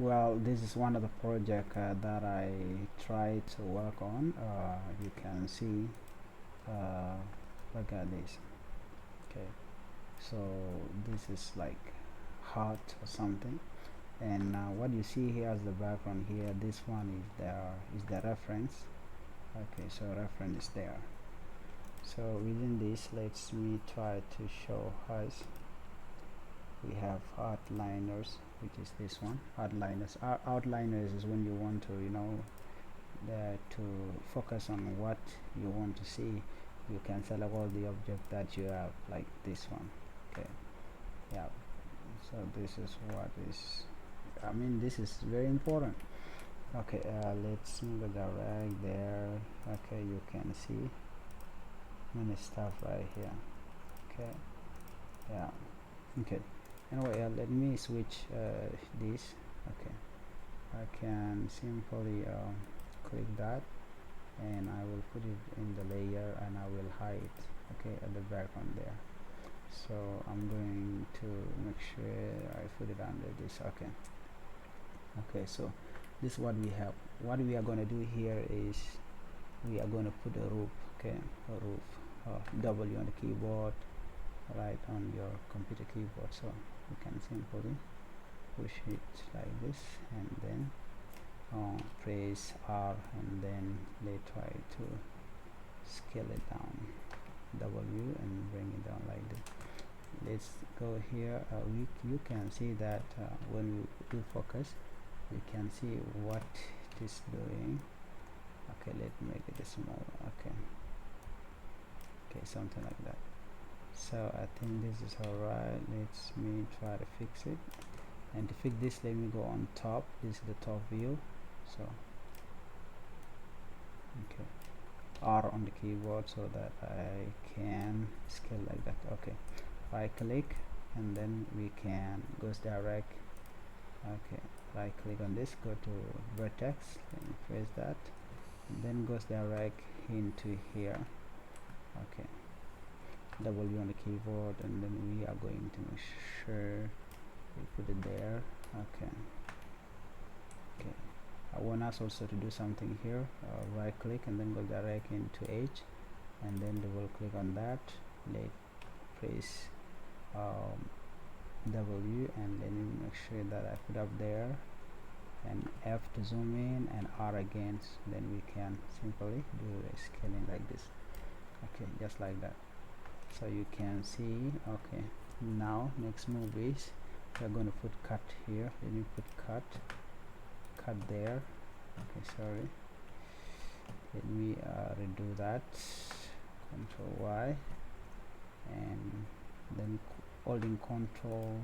Well, this is one of the project that I try to work on. You can see, uh, look at this. Okay, so this is like heart or something, and what you see here as the background here, this one is the reference. Okay, so reference is there. So within this, let's me try to show us. We have outliners, which is this one. Outliners is when you want to, to focus on what you want to see. You can select all the object that you have, like this one. Okay, yeah. So this is what is. I mean, this is very important. Okay, let's go direct there. Okay, you can see many stuff right here. Okay, yeah. Okay, anyway, let me switch this. Okay, I can simply click that, and I will put it in the layer, and I will hide, okay, at the background there. So I'm going to make sure I put it under this. Okay, so this is what we have. What we are going to do here is we are going to put a roof. Okay, a roof, W on the keyboard, right on your computer keyboard. So you can simply push it like this, and then press R, and then let's try to scale it down, W, and bring it down like this. Let's go here. You can see that when we do focus, you can see what it is doing. Okay, let's make it small. Okay, something like that. So I think this is alright. Let's me try to fix it, and to fix this, let me go on top. This is the top view. So okay, R on the keyboard so that I can scale like that. Okay, right click, and then we can goes direct. Okay, right click on this, go to vertex, and press that, and then goes direct into here. Okay, W on the keyboard, and then we are going to make sure we put it there. Okay, I want us also to do something here. Right click, and then go direct into H, and then double click on that. Let press W, and then make sure that I put up there, and F to zoom in, and R again. Then we can simply do a scaling like this. Okay, just like that. So you can see. Okay, now next move is we're going to put cut here. Let me put cut there. Okay, sorry, let me redo that. Control Y, and then holding control.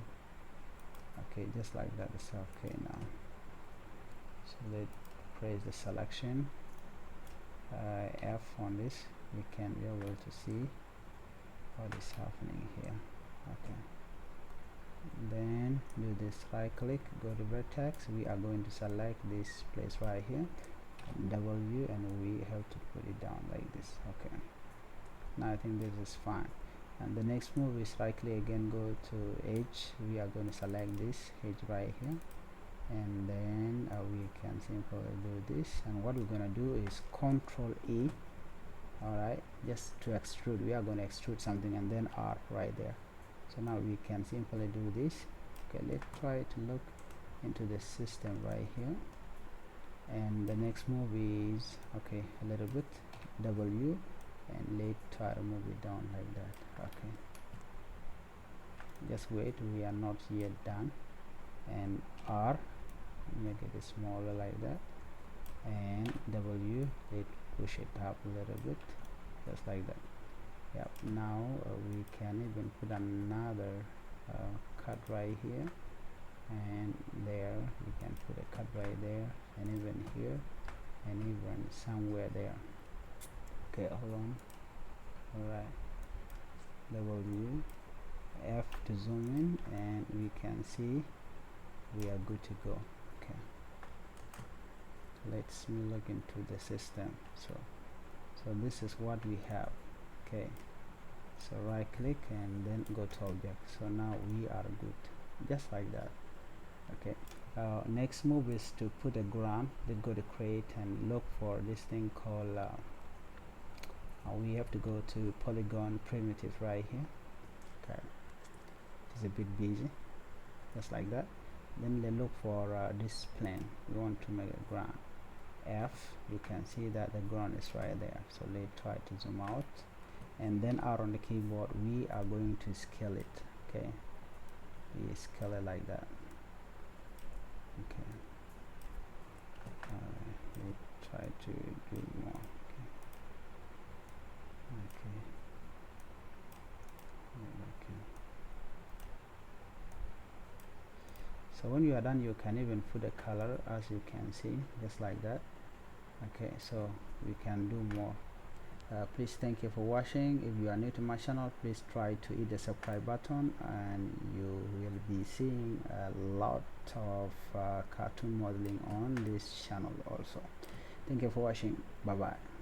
Okay, just like that. It's okay now. So let's press the selection, F on this. We can be able to see what is happening here. Okay, then do this, right click, go to vertex. We are going to select this place right here, W, and we have to put it down like this. Okay, now I think this is fine. And the next move is right click again, go to H. We are going to select this H right here, and then we can simply do this. And what we're going to do is Control E. Alright, just to extrude. We are going to extrude something, and then R right there. So now we can simply do this. Okay, let's try to look into the system right here, and the next move is okay, a little bit W, and let's try to move it down like that. Okay, just wait, we are not yet done. And R, make it smaller like that, and W, let's push it up a little bit, just like that. Yep, now we can even put another cut right here, and there we can put a cut right there, and even here, and even somewhere there. Okay, hold on. Alright, W, F to zoom in, and we can see we are good to go. Okay, let's look into the system. So this is what we have. Okay, so right click, and then go to object. So now we are good, just like that. Okay, next move is to put a ground. Then go to create and look for this thing called we have to go to polygon primitive right here. Okay, it's a bit busy, just like that. Then they look for this plane. We want to make a ground F. You can see that the ground is right there, so let's try to zoom out, and then out on the keyboard we are going to scale it. Okay, we scale it like that. Okay, let's try to do more. Okay. Okay. So when you are done, you can even put a color, as you can see, just like that. Okay, so we can do more. Please, thank you for watching. If you are new to my channel, please try to hit the subscribe button, and you will be seeing a lot of cartoon modeling on this channel also. Thank you for watching. Bye bye.